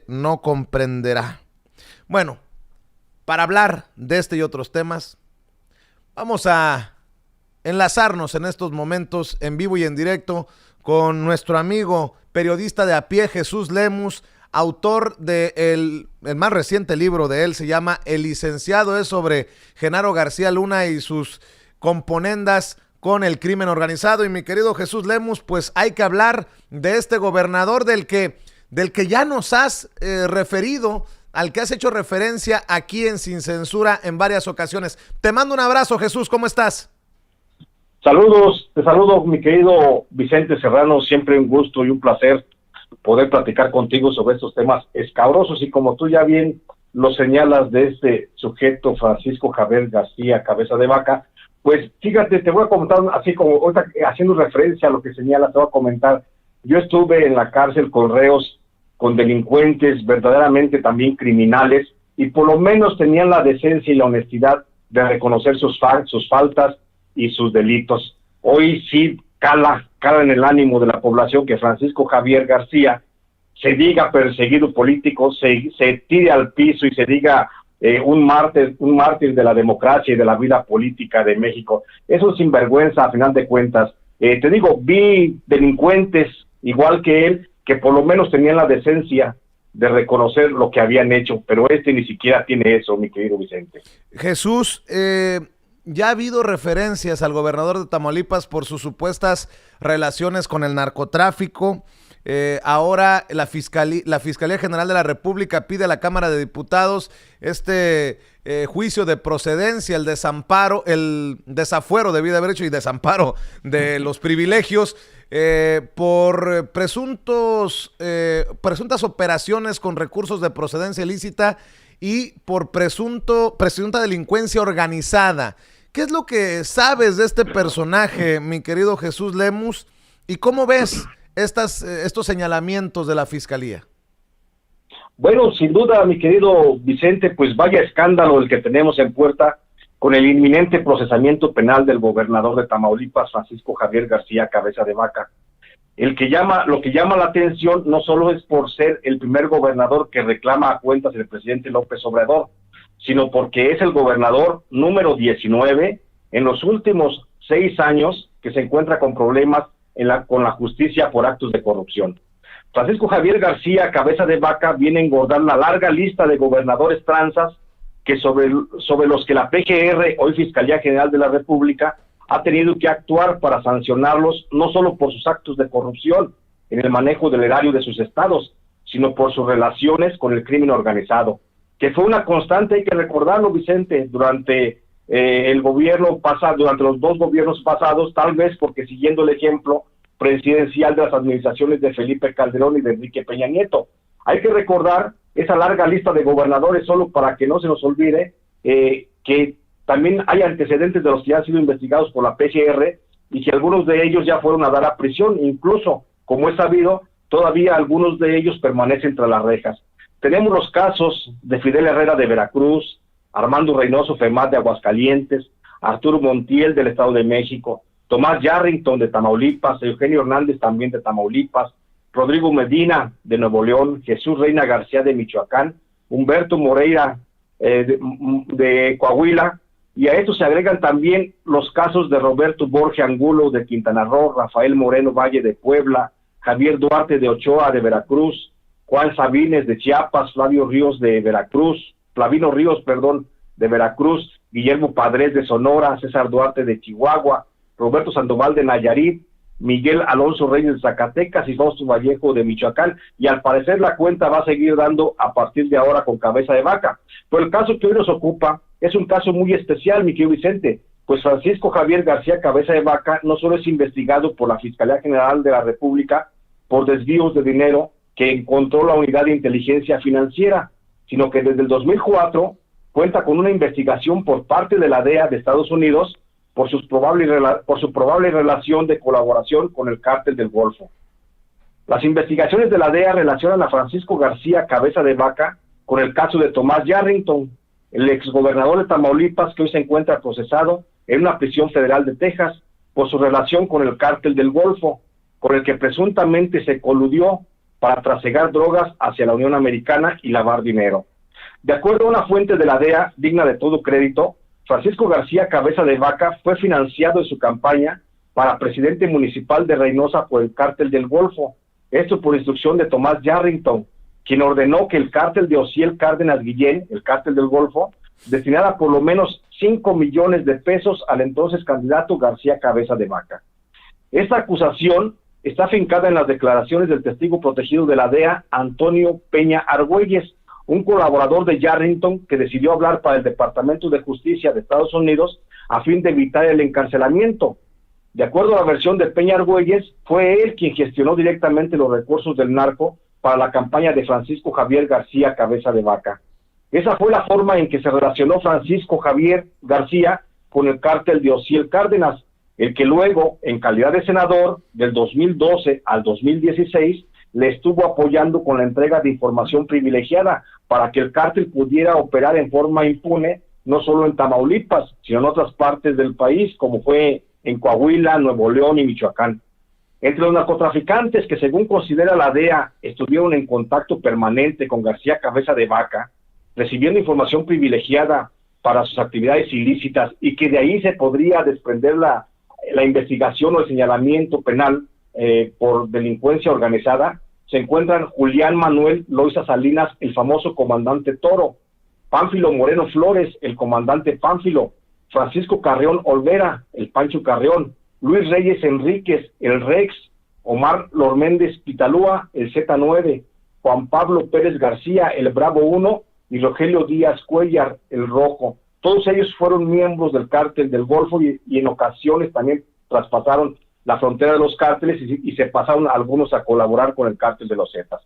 no comprenderá. Bueno, para hablar de este y otros temas, vamos a enlazarnos en estos momentos en vivo y en directo con nuestro amigo periodista de a pie, Jesús Lemus, autor de el más reciente libro de él, se llama El licenciado, es sobre Genaro García Luna y sus componendas con el crimen organizado. Y mi querido Jesús Lemus, pues hay que hablar de este gobernador del que ya nos has referido, al que has hecho referencia aquí en Sin Censura en varias ocasiones. Te mando un abrazo, Jesús, ¿cómo estás? Saludos, te saludo, mi querido Vicente Serrano, siempre un gusto y un placer poder platicar contigo sobre estos temas escabrosos y como tú ya bien lo señalas de este sujeto Francisco Javier García Cabeza de Vaca, pues fíjate, te voy a comentar, así como ahorita haciendo referencia a lo que señalas, te voy a comentar, yo estuve en la cárcel con reos, con delincuentes verdaderamente también criminales, y por lo menos tenían la decencia y la honestidad de reconocer sus faltas y sus delitos. Hoy sí cala en el ánimo de la población que Francisco Javier García se diga perseguido político, se tire al piso y se diga un mártir de la democracia y de la vida política de México. Eso es sinvergüenza a final de cuentas. Te digo, vi delincuentes igual que él, que por lo menos tenían la decencia de reconocer lo que habían hecho, pero ni siquiera tiene eso, mi querido Vicente. Jesús, ya ha habido referencias al gobernador de Tamaulipas por sus supuestas relaciones con el narcotráfico. Ahora la Fiscalía General de la República pide a la Cámara de Diputados juicio de procedencia, el desafuero, debía haber hecho, y desamparo de los privilegios por presuntas operaciones con recursos de procedencia ilícita y por presunta delincuencia organizada. ¿Qué es lo que sabes de este personaje, mi querido Jesús Lemus? ¿Y cómo ves estos señalamientos de la Fiscalía? Bueno, sin duda, mi querido Vicente, pues vaya escándalo el que tenemos en puerta con el inminente procesamiento penal del gobernador de Tamaulipas, Francisco Javier García Cabeza de Vaca. Lo que llama la atención no solo es por ser el primer gobernador que reclama a cuentas del presidente López Obrador, sino porque es el gobernador número 19 en los últimos 6 años que se encuentra con problemas con la justicia por actos de corrupción. Francisco Javier García Cabeza de Vaca viene a engordar la larga lista de gobernadores tranzas que sobre los que la PGR, hoy Fiscalía General de la República, ha tenido que actuar para sancionarlos, no solo por sus actos de corrupción en el manejo del erario de sus estados, sino por sus relaciones con el crimen organizado, que fue una constante, hay que recordarlo, Vicente, durante el gobierno pasado, durante los 2 gobiernos pasados, tal vez porque siguiendo el ejemplo presidencial de las administraciones de Felipe Calderón y de Enrique Peña Nieto. Hay que recordar esa larga lista de gobernadores, solo para que no se nos olvide que también hay antecedentes de los que ya han sido investigados por la PGR y que algunos de ellos ya fueron a dar a prisión, incluso, como es sabido, todavía algunos de ellos permanecen tras las rejas. Tenemos los casos de Fidel Herrera de Veracruz, Armando Reynoso Femat de Aguascalientes, Arturo Montiel del Estado de México, Tomás Yarrington de Tamaulipas, Eugenio Hernández también de Tamaulipas, Rodrigo Medina de Nuevo León, Jesús Reina García de Michoacán, Humberto Moreira de Coahuila, y a esto se agregan también los casos de Roberto Borges Angulo de Quintana Roo, Rafael Moreno Valle de Puebla, Javier Duarte de Ochoa de Veracruz, Juan Sabines de Chiapas, Flavino Ríos de Veracruz, Guillermo Padres de Sonora, César Duarte de Chihuahua, Roberto Sandoval de Nayarit, Miguel Alonso Reyes de Zacatecas y Fausto Vallejo de Michoacán, y al parecer la cuenta va a seguir dando a partir de ahora con Cabeza de Vaca. Pero el caso que hoy nos ocupa es un caso muy especial, mi querido Vicente, pues Francisco Javier García Cabeza de Vaca no solo es investigado por la Fiscalía General de la República por desvíos de dinero que encontró la Unidad de Inteligencia Financiera, sino que desde el 2004 cuenta con una investigación por parte de la DEA de Estados Unidos por su probable relación de colaboración con el cártel del Golfo. Las investigaciones de la DEA relacionan a Francisco García Cabeza de Vaca con el caso de Tomás Yarrington, el exgobernador de Tamaulipas que hoy se encuentra procesado en una prisión federal de Texas por su relación con el cártel del Golfo, con el que presuntamente se coludió para trasegar drogas hacia la Unión Americana y lavar dinero. De acuerdo a una fuente de la DEA digna de todo crédito, Francisco García Cabeza de Vaca fue financiado en su campaña para presidente municipal de Reynosa por el Cártel del Golfo, esto por instrucción de Tomás Yarrington, quien ordenó que el cártel de Osiel Cárdenas Guillén, el Cártel del Golfo, destinara por lo menos 5 millones de pesos al entonces candidato García Cabeza de Vaca. Esta acusación está fincada en las declaraciones del testigo protegido de la DEA, Antonio Peña Argüelles, un colaborador de Yarrington que decidió hablar para el Departamento de Justicia de Estados Unidos a fin de evitar el encarcelamiento. De acuerdo a la versión de Peña Argüelles, fue él quien gestionó directamente los recursos del narco para la campaña de Francisco Javier García Cabeza de Vaca. Esa fue la forma en que se relacionó Francisco Javier García con el cártel de Osiel Cárdenas, el que luego, en calidad de senador, del 2012 al 2016, le estuvo apoyando con la entrega de información privilegiada para que el cártel pudiera operar en forma impune, no solo en Tamaulipas, sino en otras partes del país, como fue en Coahuila, Nuevo León y Michoacán. Entre los narcotraficantes que, según considera la DEA, estuvieron en contacto permanente con García Cabeza de Vaca, recibiendo información privilegiada para sus actividades ilícitas y que de ahí se podría desprender la investigación o el señalamiento penal por delincuencia organizada, se encuentran Julián Manuel Loiza Salinas, el famoso comandante Toro, Pánfilo Moreno Flores, el comandante Pánfilo, Francisco Carreón Olvera, el Pancho Carreón, Luis Reyes Enríquez, el Rex, Omar Lorméndez Pitalúa, el Z9, Juan Pablo Pérez García, el Bravo 1, y Rogelio Díaz Cuellar, el Rojo. Todos ellos fueron miembros del cártel del Golfo y en ocasiones también traspasaron la frontera de los cárteles y se pasaron algunos a colaborar con el cártel de los Zetas.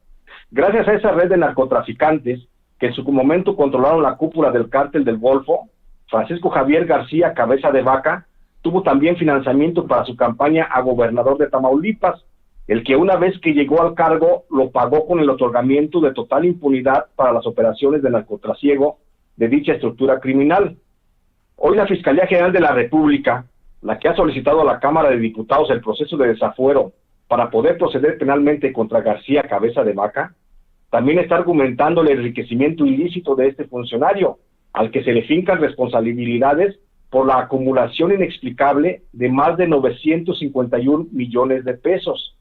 Gracias a esa red de narcotraficantes que en su momento controlaron la cúpula del cártel del Golfo, Francisco Javier García Cabeza de Vaca tuvo también financiamiento para su campaña a gobernador de Tamaulipas, el que una vez que llegó al cargo lo pagó con el otorgamiento de total impunidad para las operaciones de narcotrasiego de dicha estructura criminal. Hoy la Fiscalía General de la República, la que ha solicitado a la Cámara de Diputados el proceso de desafuero para poder proceder penalmente contra García Cabeza de Vaca, también está argumentando el enriquecimiento ilícito de este funcionario, al que se le fincan responsabilidades por la acumulación inexplicable de más de 951 millones de pesos.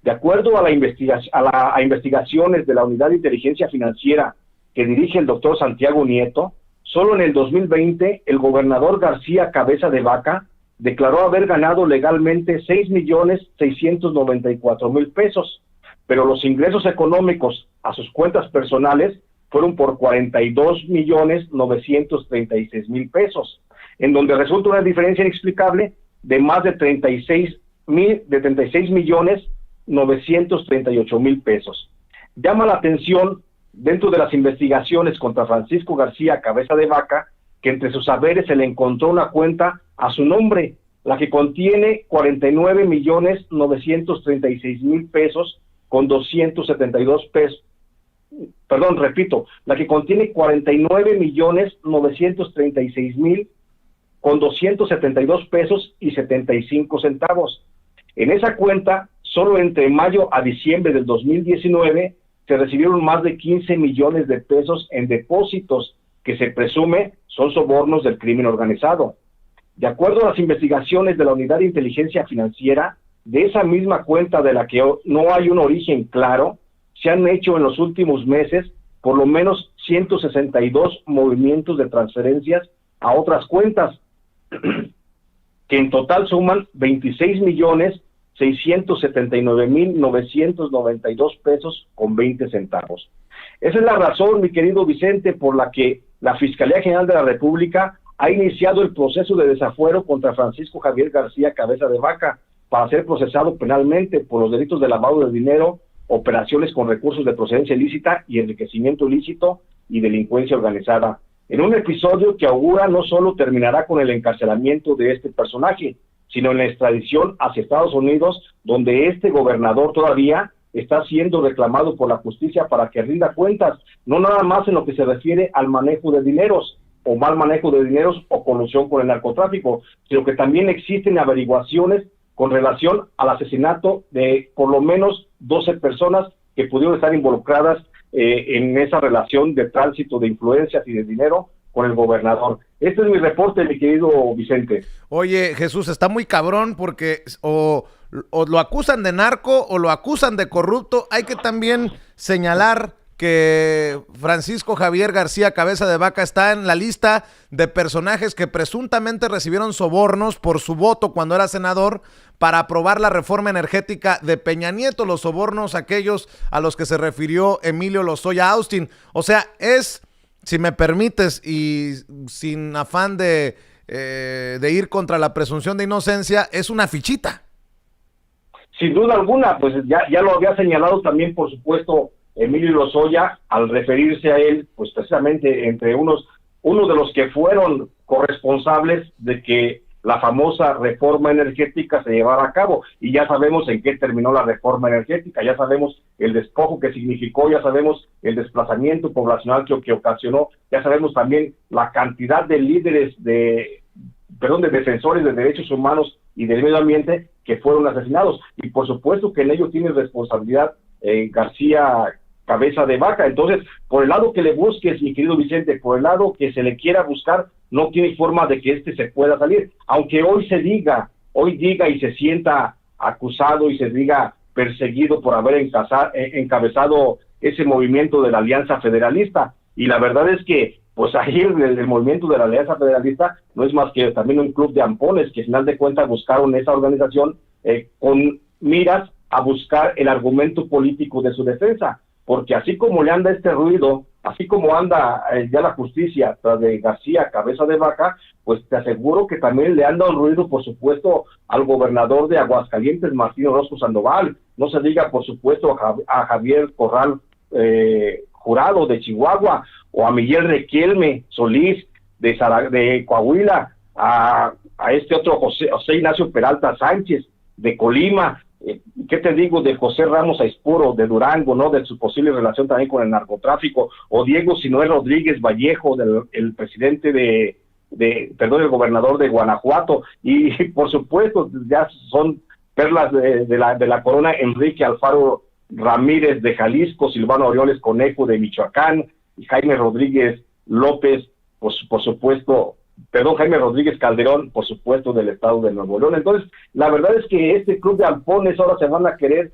De acuerdo a la investigaciones de la Unidad de Inteligencia Financiera que dirige el doctor Santiago Nieto, solo en el 2020 el gobernador García Cabeza de Vaca declaró haber ganado legalmente 6.694.000 pesos, pero los ingresos económicos a sus cuentas personales fueron por 42.936.000 pesos, en donde resulta una diferencia inexplicable de más de 36.938.000 pesos. Llama la atención dentro de las investigaciones contra Francisco García Cabeza de Vaca que entre sus haberes se le encontró una cuenta a su nombre, la que contiene 49.936.000 pesos con 272 pesos. Perdón, repito, la que contiene 49.936.000 con 272 pesos y 75 centavos. En esa cuenta, solo entre mayo a diciembre del 2019, se recibieron más de 15 millones de pesos en depósitos que se presume son sobornos del crimen organizado. De acuerdo a las investigaciones de la Unidad de Inteligencia Financiera, de esa misma cuenta de la que no hay un origen claro, se han hecho en los últimos meses por lo menos 162 movimientos de transferencias a otras cuentas, que en total suman 26.679.992 pesos con 20 centavos. Esa es la razón, mi querido Vicente, por la que la Fiscalía General de la República ha iniciado el proceso de desafuero contra Francisco Javier García Cabeza de Vaca para ser procesado penalmente por los delitos de lavado de dinero, operaciones con recursos de procedencia ilícita y enriquecimiento ilícito y delincuencia organizada. En un episodio que augura no solo terminará con el encarcelamiento de este personaje, sino en la extradición hacia Estados Unidos, donde este gobernador todavía está siendo reclamado por la justicia para que rinda cuentas, no nada más en lo que se refiere al manejo de dineros, o mal manejo de dineros o colusión con el narcotráfico, sino que también existen averiguaciones con relación al asesinato de por lo menos 12 personas que pudieron estar involucradas en esa relación de tránsito de influencias y de dinero con el gobernador. Este es mi reporte, mi querido Vicente. Oye, Jesús, está muy cabrón porque o lo acusan de narco o lo acusan de corrupto. Hay que también señalar que Francisco Javier García Cabeza de Vaca está en la lista de personajes que presuntamente recibieron sobornos por su voto cuando era senador para aprobar la reforma energética de Peña Nieto, los sobornos aquellos a los que se refirió Emilio Lozoya Austin. O sea, es, si me permites y sin afán de ir contra la presunción de inocencia, es una fichita. Sin duda alguna, pues ya lo había señalado también, por supuesto, Emilio Lozoya, al referirse a él, pues precisamente entre uno de los que fueron corresponsables de que la famosa reforma energética se llevara a cabo, y ya sabemos en qué terminó la reforma energética, ya sabemos el despojo que significó, ya sabemos el desplazamiento poblacional que ocasionó, ya sabemos también la cantidad de líderes de defensores de derechos humanos y del medio ambiente que fueron asesinados, y por supuesto que en ello tiene responsabilidad García Cabeza de Vaca. Entonces, por el lado que le busques, mi querido Vicente, por el lado que se le quiera buscar, no tiene forma de que se pueda salir, aunque hoy diga y se sienta acusado y se diga perseguido por haber encabezado ese movimiento de la Alianza Federalista. Y la verdad es que pues ahí el movimiento de la Alianza Federalista no es más que también un club de ampones que al final de cuentas buscaron esa organización con miras a buscar el argumento político de su defensa, porque así como le anda este ruido, así como anda ya la justicia tras de García Cabeza de Vaca, pues te aseguro que también le anda un ruido, por supuesto, al gobernador de Aguascalientes, Martín Orozco Sandoval, no se diga, por supuesto, a Javier Corral Jurado de Chihuahua, o a Miguel Riquelme Solís de Coahuila, a este otro José Ignacio Peralta Sánchez de Colima, ¿qué te digo de José Ramos Aispuro de Durango, ¿no? De su posible relación también con el narcotráfico, o Diego Sinoé Rodríguez Vallejo, el presidente el gobernador de Guanajuato, y por supuesto ya son perlas de la corona, Enrique Alfaro Ramírez de Jalisco, Silvano Aureoles Conejo de Michoacán, y Jaime Rodríguez López, pues, Jaime Rodríguez Calderón, por supuesto, del estado de Nuevo León. Entonces, la verdad es que este club de alpones ahora se van a querer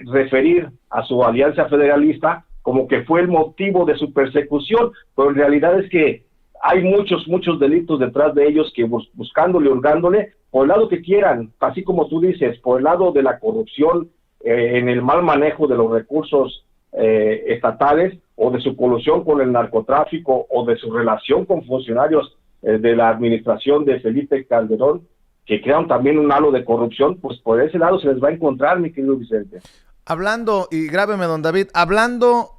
referir a su alianza federalista como que fue el motivo de su persecución, pero en realidad es que hay muchos delitos detrás de ellos que buscándole, hurgándole, por el lado que quieran, así como tú dices, por el lado de la corrupción, en el mal manejo de los recursos estatales, o de su colusión con el narcotráfico, o de su relación con funcionarios de la administración de Felipe Calderón, que crean también un halo de corrupción, pues por ese lado se les va a encontrar, mi querido Vicente. Hablando, y grábeme, don David, hablando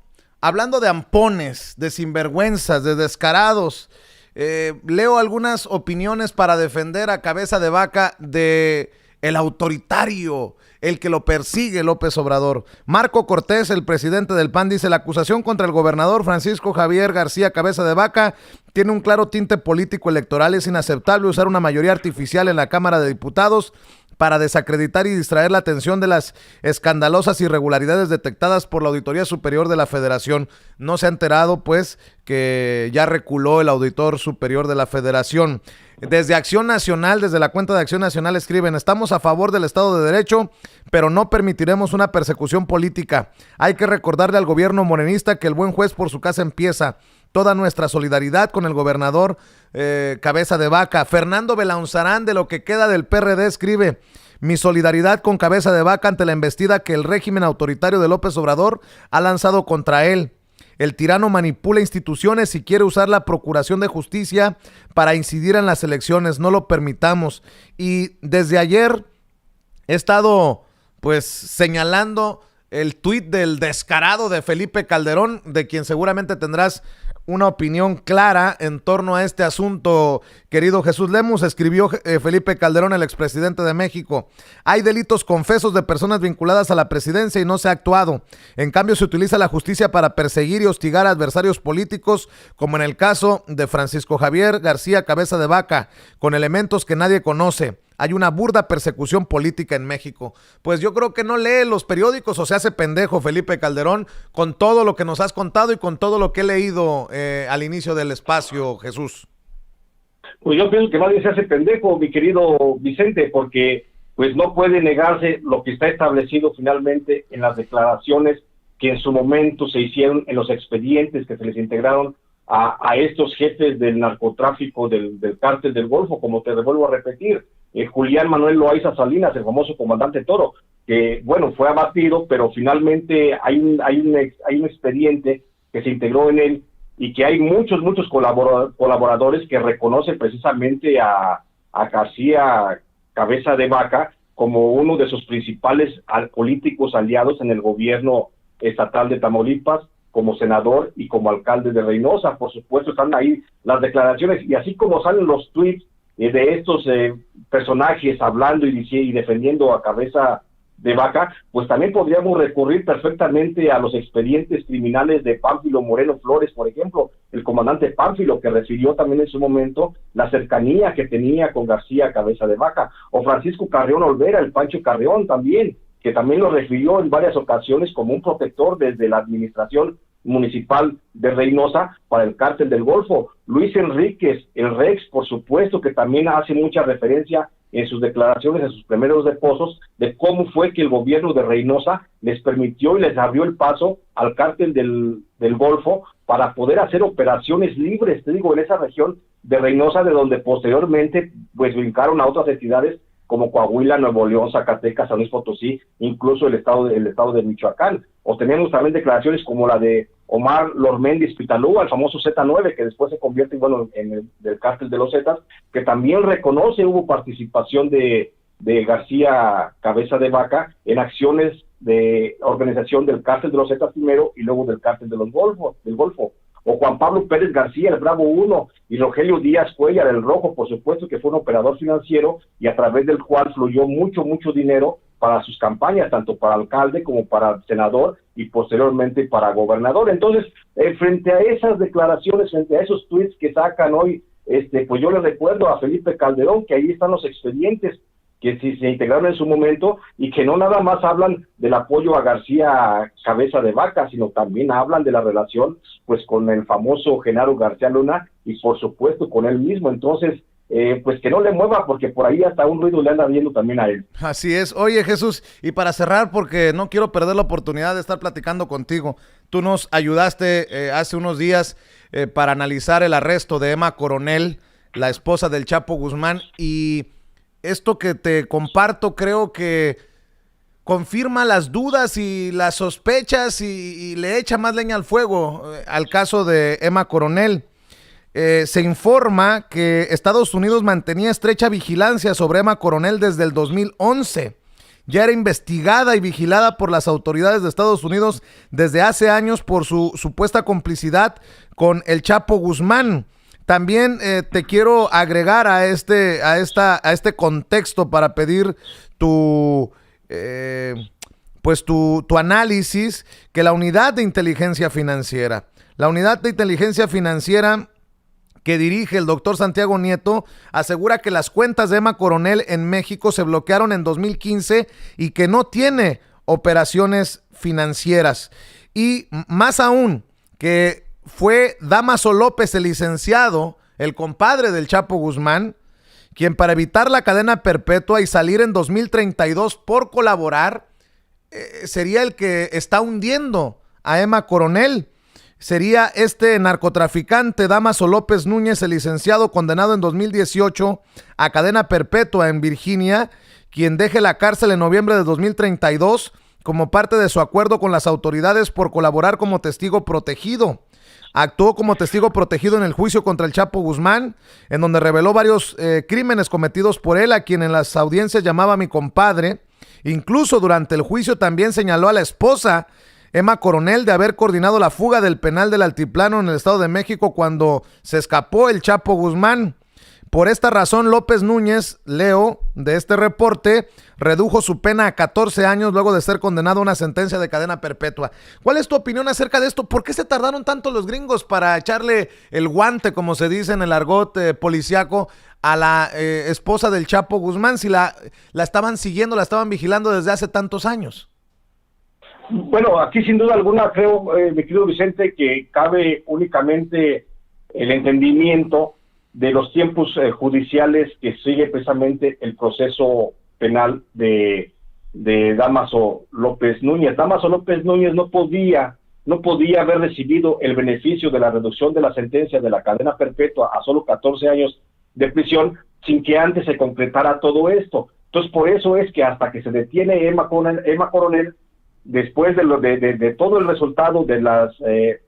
de ampones, de sinvergüenzas, de descarados, leo algunas opiniones para defender a Cabeza de Vaca de el autoritario, el que lo persigue López Obrador. Marco Cortés, el presidente del PAN, dice: la acusación contra el gobernador Francisco Javier García Cabeza de Vaca tiene un claro tinte político electoral. Es inaceptable usar una mayoría artificial en la Cámara de Diputados para desacreditar y distraer la atención de las escandalosas irregularidades detectadas por la Auditoría Superior de la Federación. No se ha enterado, pues, que ya reculó el Auditor Superior de la Federación. Desde Acción Nacional, desde la cuenta de Acción Nacional escriben: estamos a favor del Estado de Derecho, pero no permitiremos una persecución política. Hay que recordarle al gobierno morenista que el buen juez por su casa empieza. Toda nuestra solidaridad con el gobernador Cabeza de Vaca. Fernando Belaunzarán, de Lo que queda del PRD, escribe: mi solidaridad con Cabeza de Vaca ante la embestida que el régimen autoritario de López Obrador ha lanzado contra él. El tirano manipula instituciones y quiere usar la Procuración de Justicia para incidir en las elecciones. No lo permitamos. Y desde ayer he estado, pues, señalando el tuit del descarado de Felipe Calderón, de quien seguramente tendrás una opinión clara en torno a este asunto, querido Jesús Lemus. Escribió Felipe Calderón, el expresidente de México: hay delitos confesos de personas vinculadas a la presidencia y no se ha actuado. En cambio, se utiliza la justicia para perseguir y hostigar a adversarios políticos, como en el caso de Francisco Javier García Cabeza de Vaca, con elementos que nadie conoce. hay una burda persecución política en México. Pues yo creo que no lee los periódicos o se hace pendejo Felipe Calderón con todo lo que nos has contado y con todo lo que he leído al inicio del espacio, Jesús. Pues yo pienso que nadie se hace pendejo, mi querido Vicente, porque pues no puede negarse lo que está establecido finalmente en las declaraciones que en su momento se hicieron en los expedientes que se les integraron a estos jefes del narcotráfico del cártel del Golfo, como te vuelvo a repetir, Julián Manuel Loaiza Salinas, el famoso comandante Toro, que bueno, fue abatido, pero finalmente hay un expediente que se integró en él y que hay muchos colaboradores que reconocen precisamente a García Cabeza de Vaca como uno de sus principales políticos aliados en el gobierno estatal de Tamaulipas, como senador y como alcalde de Reynosa. Por supuesto están ahí las declaraciones, y así como salen los tweets de estos personajes hablando y defendiendo a Cabeza de Vaca, pues también podríamos recurrir perfectamente a los expedientes criminales de Pánfilo Moreno Flores, por ejemplo, el comandante Pánfilo, que refirió también en su momento la cercanía que tenía con García Cabeza de Vaca, o Francisco Carrión Olvera, el Pancho Carrión también, que también lo refirió en varias ocasiones como un protector desde la administración municipal de Reynosa para el cártel del Golfo. Luis Enríquez, el Rex, por supuesto, que también hace mucha referencia en sus declaraciones, en sus primeros depósitos, de cómo fue que el gobierno de Reynosa les permitió y les abrió el paso al cártel del Golfo para poder hacer operaciones libres, te digo, en esa región de Reynosa, de donde posteriormente pues brincaron a otras entidades como Coahuila, Nuevo León, Zacatecas, San Luis Potosí, incluso el estado de Michoacán. O tenemos también declaraciones como la de Omar Lormendi Pitalúa, el famoso Z9, que después se convierte en el del cártel de los Zetas, que también reconoce hubo participación de García Cabeza de Vaca en acciones de organización del cártel de los Zetas primero y luego del cártel del Golfo. O Juan Pablo Pérez García, el Bravo 1, y Rogelio Díaz Cuellar, el Rojo, por supuesto, que fue un operador financiero y a través del cual fluyó mucho dinero para sus campañas, tanto para alcalde como para senador y posteriormente para gobernador. Entonces, frente a esas declaraciones, frente a esos tweets que sacan hoy, pues yo le recuerdo a Felipe Calderón que ahí están los expedientes que se integraron en su momento y que no nada más hablan del apoyo a García Cabeza de Vaca, sino también hablan de la relación pues con el famoso Genaro García Luna y por supuesto con él mismo. Entonces, pues que no le mueva, porque por ahí hasta un ruido le anda viendo también a él. Así es. Oye, Jesús, y para cerrar, porque no quiero perder la oportunidad de estar platicando contigo, tú nos ayudaste hace unos días para analizar el arresto de Emma Coronel, la esposa del Chapo Guzmán, y esto que te comparto creo que confirma las dudas y las sospechas y le echa más leña al fuego al caso de Emma Coronel. Se informa que Estados Unidos mantenía estrecha vigilancia sobre Emma Coronel desde el 2011. Ya era investigada y vigilada por las autoridades de Estados Unidos desde hace años por su supuesta complicidad con el Chapo Guzmán. También te quiero agregar a este contexto para pedir tu análisis, que la unidad de inteligencia financiera que dirige el doctor Santiago Nieto asegura que las cuentas de Emma Coronel en México se bloquearon en 2015 y que no tiene operaciones financieras. Y más aún, que fue Dámaso López, el licenciado, el compadre del Chapo Guzmán, quien para evitar la cadena perpetua y salir en 2032 por colaborar, sería el que está hundiendo a Emma Coronel. Sería este narcotraficante Dámaso López Núñez, el licenciado condenado en 2018 a cadena perpetua en Virginia, quien deje la cárcel en noviembre de 2032 como parte de su acuerdo con las autoridades por colaborar como testigo protegido. Actuó como testigo protegido en el juicio contra el Chapo Guzmán, en donde reveló varios crímenes cometidos por él, a quien en las audiencias llamaba mi compadre. Incluso durante el juicio también señaló a la esposa, Emma Coronel, de haber coordinado la fuga del penal del Altiplano en el Estado de México cuando se escapó el Chapo Guzmán. por esta razón López Núñez, leo de este reporte, redujo su pena a 14 años luego de ser condenado a una sentencia de cadena perpetua. ¿Cuál es tu opinión acerca de esto? ¿Por qué se tardaron tanto los gringos para echarle el guante, como se dice en el argot policiaco, a la esposa del Chapo Guzmán, si la estaban siguiendo, la estaban vigilando desde hace tantos años? Bueno, aquí sin duda alguna creo, mi querido Vicente, que cabe únicamente el entendimiento de los tiempos judiciales que sigue precisamente el proceso penal de Dámaso López Núñez. Dámaso López Núñez no podía haber recibido el beneficio de la reducción de la sentencia de la cadena perpetua a solo 14 años de prisión sin que antes se concretara todo esto. Entonces, por eso es que hasta que se detiene Emma Coronel, después de todo el resultado de las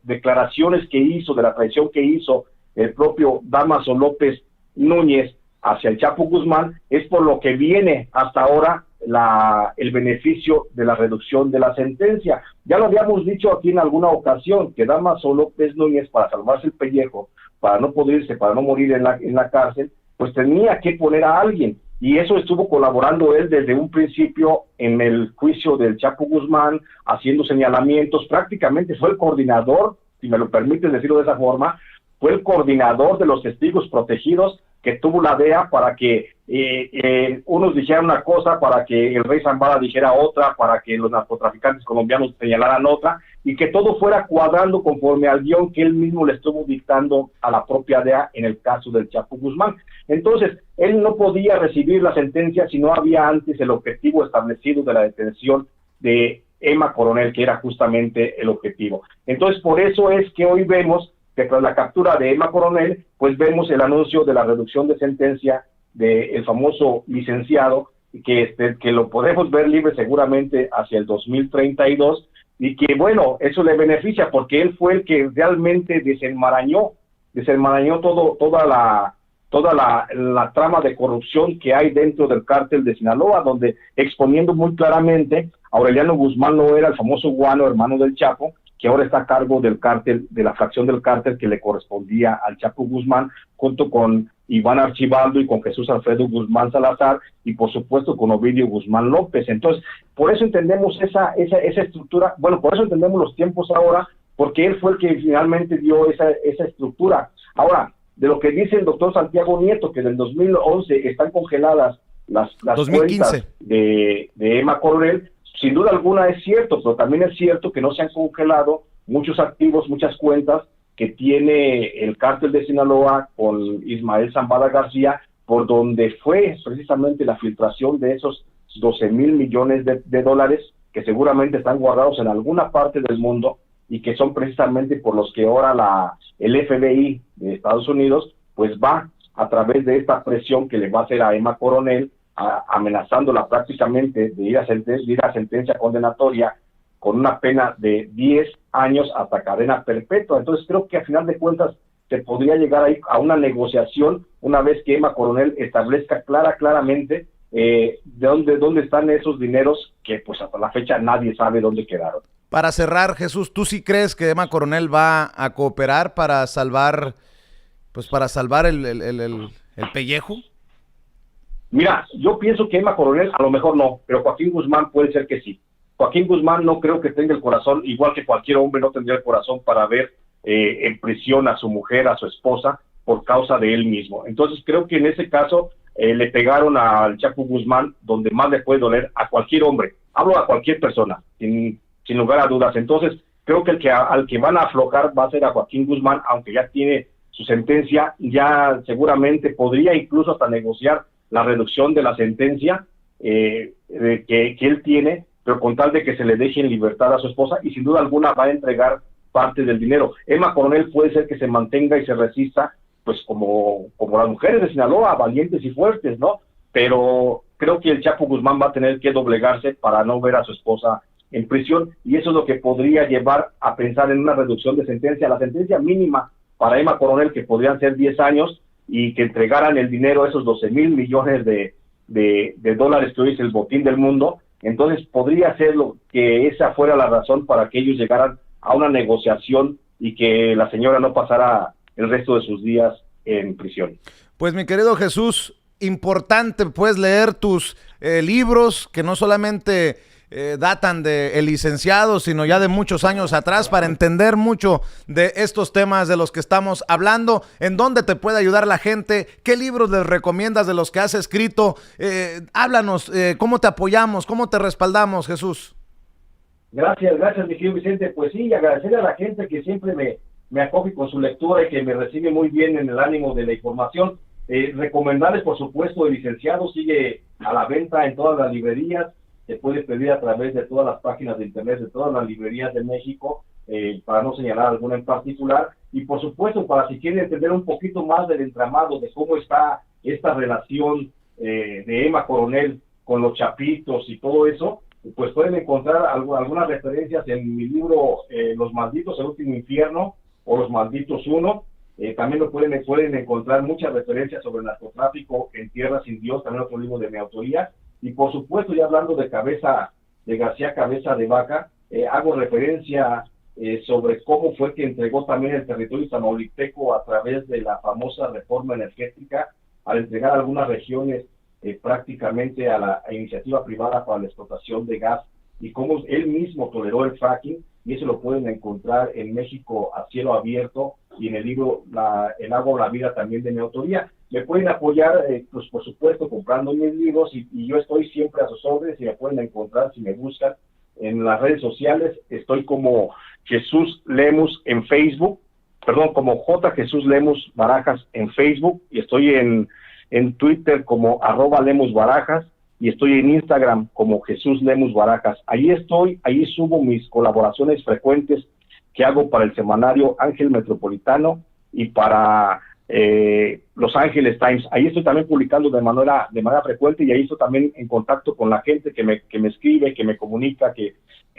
declaraciones que hizo, de la traición que hizo el propio Dámaso López Núñez hacia el Chapo Guzmán, es por lo que viene hasta ahora el beneficio de la reducción de la sentencia. Ya lo habíamos dicho aquí en alguna ocasión, que Dámaso López Núñez, para salvarse el pellejo, para no pudrirse, para no morir en la cárcel, pues tenía que poner a alguien. Y eso estuvo colaborando él desde un principio en el juicio del Chapo Guzmán, haciendo señalamientos. Prácticamente fue el coordinador, si me lo permiten decirlo de esa forma, fue el coordinador de los testigos protegidos que tuvo la DEA para que unos dijeran una cosa, para que el rey Zambada dijera otra, para que los narcotraficantes colombianos señalaran otra, y que todo fuera cuadrando conforme al guión que él mismo le estuvo dictando a la propia DEA en el caso del Chapo Guzmán. Entonces, él no podía recibir la sentencia si no había antes el objetivo establecido de la detención de Emma Coronel, que era justamente el objetivo. Entonces, por eso es que hoy vemos que tras la captura de Emma Coronel, pues vemos el anuncio de la reducción de sentencia del famoso licenciado, que lo podemos ver libre seguramente hacia el 2032, y que bueno, eso le beneficia porque él fue el que realmente desenmarañó toda la trama de corrupción que hay dentro del cártel de Sinaloa, donde exponiendo muy claramente, Aureliano Guzmán no era el famoso guano, hermano del Chapo, que ahora está a cargo del cártel, de la fracción del cártel que le correspondía al Chapo Guzmán, junto con Iván Archibaldo y con Jesús Alfredo Guzmán Salazar, y por supuesto con Ovidio Guzmán López. Entonces, por eso entendemos esa estructura, bueno, por eso entendemos los tiempos ahora, porque él fue el que finalmente dio esa estructura. Ahora, de lo que dice el doctor Santiago Nieto, que del 2011 están congeladas las 2015. cuentas de Emma Coronel, sin duda alguna es cierto, pero también es cierto que no se han congelado muchos activos, muchas cuentas que tiene el cártel de Sinaloa con Ismael Zambada García, por donde fue precisamente la filtración de esos 12,000 millones de dólares que seguramente están guardados en alguna parte del mundo y que son precisamente por los que ahora el FBI de Estados Unidos pues va a través de esta presión que le va a hacer a Emma Coronel, amenazándola prácticamente de ir a sentencia condenatoria con una pena de 10 años hasta cadena perpetua. Entonces creo que a final de cuentas se podría llegar ahí a una negociación una vez que Emma Coronel establezca claramente dónde están esos dineros que pues hasta la fecha nadie sabe dónde quedaron. Para cerrar, Jesús, ¿tú sí crees que Emma Coronel va a cooperar para salvar el pellejo? Mira, yo pienso que Emma Coronel a lo mejor no, pero Joaquín Guzmán puede ser que sí. Joaquín Guzmán no creo que tenga el corazón, igual que cualquier hombre no tendría el corazón para ver en prisión a su mujer, a su esposa, por causa de él mismo. Entonces creo que en ese caso le pegaron al Chapo Guzmán donde más le puede doler a cualquier hombre. Hablo a cualquier persona, sin lugar a dudas. Entonces creo que al que van a aflojar va a ser a Joaquín Guzmán, aunque ya tiene su sentencia, ya seguramente podría incluso hasta negociar la reducción de la sentencia que él tiene, pero con tal de que se le deje en libertad a su esposa, y sin duda alguna va a entregar parte del dinero. Emma Coronel puede ser que se mantenga y se resista, pues como las mujeres de Sinaloa, valientes y fuertes, ¿no? Pero creo que el Chapo Guzmán va a tener que doblegarse para no ver a su esposa en prisión, y eso es lo que podría llevar a pensar en una reducción de sentencia, la sentencia mínima para Emma Coronel, que podrían ser 10 años, y que entregaran el dinero, esos 12,000 millones de dólares que hoy es el botín del mundo. Entonces podría ser que esa fuera la razón para que ellos llegaran a una negociación y que la señora no pasara el resto de sus días en prisión. Pues mi querido Jesús, importante pues leer tus libros que no solamente datan de el licenciado, sino ya de muchos años atrás, para entender mucho de estos temas de los que estamos hablando. ¿En dónde te puede ayudar la gente? ¿Qué libros les recomiendas de los que has escrito? Háblanos, ¿cómo te apoyamos? ¿Cómo te respaldamos, Jesús? Gracias, mi querido Vicente. Pues sí, agradecerle a la gente que siempre me acoge con su lectura y que me recibe muy bien en el ánimo de la información. Recomendarles, por supuesto, el licenciado sigue a la venta en todas las librerías. Se puede pedir a través de todas las páginas de internet, de todas las librerías de México, para no señalar alguna en particular. Y por supuesto, para si quieren entender un poquito más del entramado, de cómo está esta relación de Emma Coronel con los Chapitos y todo eso, pues pueden encontrar algunas referencias en mi libro Los Malditos, el último infierno, o Los Malditos 1. También pueden encontrar muchas referencias sobre el narcotráfico en Tierra Sin Dios, también otro libro de mi autoría. Y por supuesto, ya hablando de García Cabeza de Vaca, hago referencia sobre cómo fue que entregó también el territorio tamaulipeco a través de la famosa reforma energética, al entregar algunas regiones prácticamente a la iniciativa privada para la explotación de gas, y cómo él mismo toleró el fracking, y eso lo pueden encontrar en México a cielo abierto, y en el libro El agua o la vida, también de mi autoría. Me pueden apoyar, pues por supuesto, comprando mis libros, y yo estoy siempre a sus órdenes, y me pueden encontrar, si me buscan, en las redes sociales. Estoy como Jesús Lemus en Facebook, como J. Jesús Lemus Barajas en Facebook, y estoy en Twitter como @LemusBarajas, y estoy en Instagram como Jesús Lemus Barajas. Ahí estoy, ahí subo mis colaboraciones frecuentes que hago para el semanario Ángel Metropolitano y para Los Ángeles Times. Ahí estoy también publicando de manera frecuente, y ahí estoy también en contacto con la gente que me escribe, que me comunica, que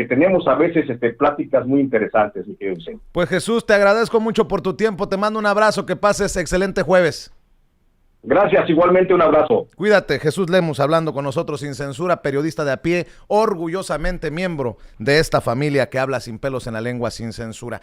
tenemos a veces pláticas muy interesantes, mi querido Vicente. Pues Jesús, te agradezco mucho por tu tiempo, te mando un abrazo, que pases excelente jueves. Gracias, igualmente, un abrazo. Cuídate. Jesús Lemus hablando con nosotros sin censura, periodista de a pie, orgullosamente miembro de esta familia que habla sin pelos en la lengua, sin censura.